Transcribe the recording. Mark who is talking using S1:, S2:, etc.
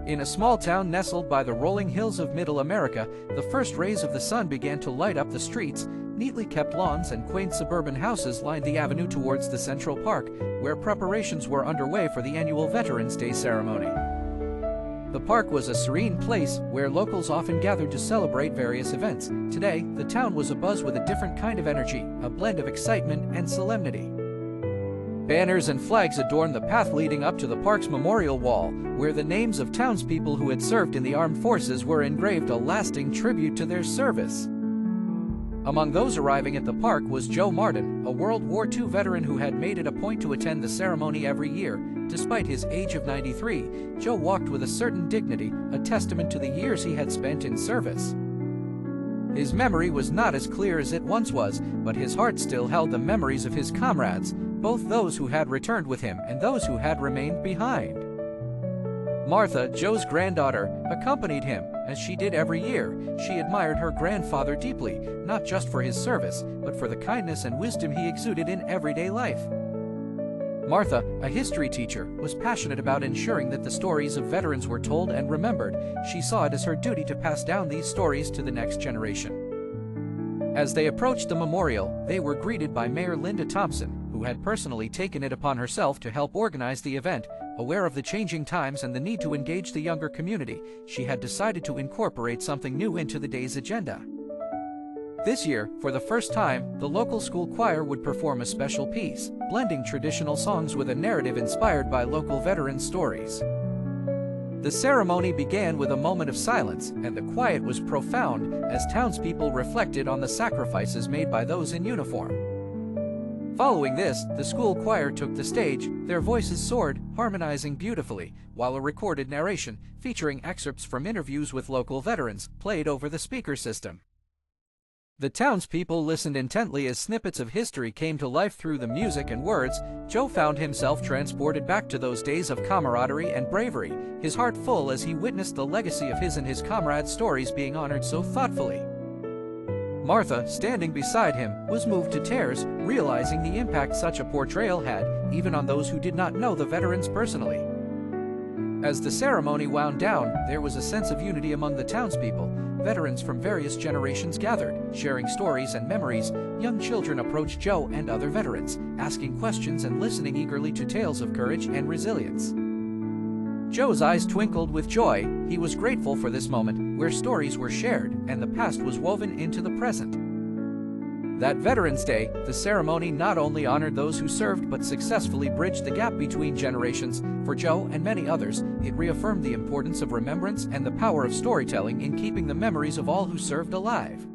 S1: In a small town nestled by the rolling hills of Middle America, the first rays of the sun began to light up the streets. Neatly kept lawns and quaint suburban houses lined the avenue towards the Central Park, where preparations were underway for the annual Veterans Day ceremony. The park was a serene place where locals often gathered to celebrate various events. Today, the town was abuzz with a different kind of energy, a blend of excitement and solemnity. Banners and flags adorned the path leading up to the park's memorial wall, where the names of townspeople who had served in the armed forces were engraved, a lasting tribute to their service. Among those arriving at the park was Joe Martin, a World War II veteran who had made it a point to attend the ceremony every year. Despite his age of 93, Joe walked with a certain dignity, a testament to the years he had spent in service. His memory was not as clear as it once was, but his heart still held the memories of his comrades, both those who had returned with him and those who had remained behind. Martha, Joe's granddaughter, accompanied him, as she did every year. She admired her grandfather deeply, not just for his service, but for the kindness and wisdom he exuded in everyday life. Martha, a history teacher, was passionate about ensuring that the stories of veterans were told and remembered. She saw it as her duty to pass down these stories to the next generation. As they approached the memorial, they were greeted by Mayor Linda Thompson, who had personally taken it upon herself to help organize the event. Aware of the changing times and the need to engage the younger community, she had decided to incorporate something new into the day's agenda. This year, for the first time, the local school choir would perform a special piece, blending traditional songs with a narrative inspired by local veteran stories. The ceremony began with a moment of silence, and the quiet was profound as townspeople reflected on the sacrifices made by those in uniform. Following this, the school choir took the stage. Their voices soared, harmonizing beautifully, while a recorded narration, featuring excerpts from interviews with local veterans, played over the speaker system. The townspeople listened intently as snippets of history came to life through the music and words. Joe found himself transported back to those days of camaraderie and bravery, his heart full as he witnessed the legacy of his and his comrades' stories being honored so thoughtfully. Martha, standing beside him, was moved to tears, realizing the impact such a portrayal had, even on those who did not know the veterans personally. As the ceremony wound down, there was a sense of unity among the townspeople. Veterans from various generations gathered, sharing stories and memories. Young children approached Joe and other veterans, asking questions and listening eagerly to tales of courage and resilience. Joe's eyes twinkled with joy. He was grateful for this moment, where stories were shared and the past was woven into the present. That Veterans Day, the ceremony not only honored those who served but successfully bridged the gap between generations. For Joe and many others, it reaffirmed the importance of remembrance and the power of storytelling in keeping the memories of all who served alive.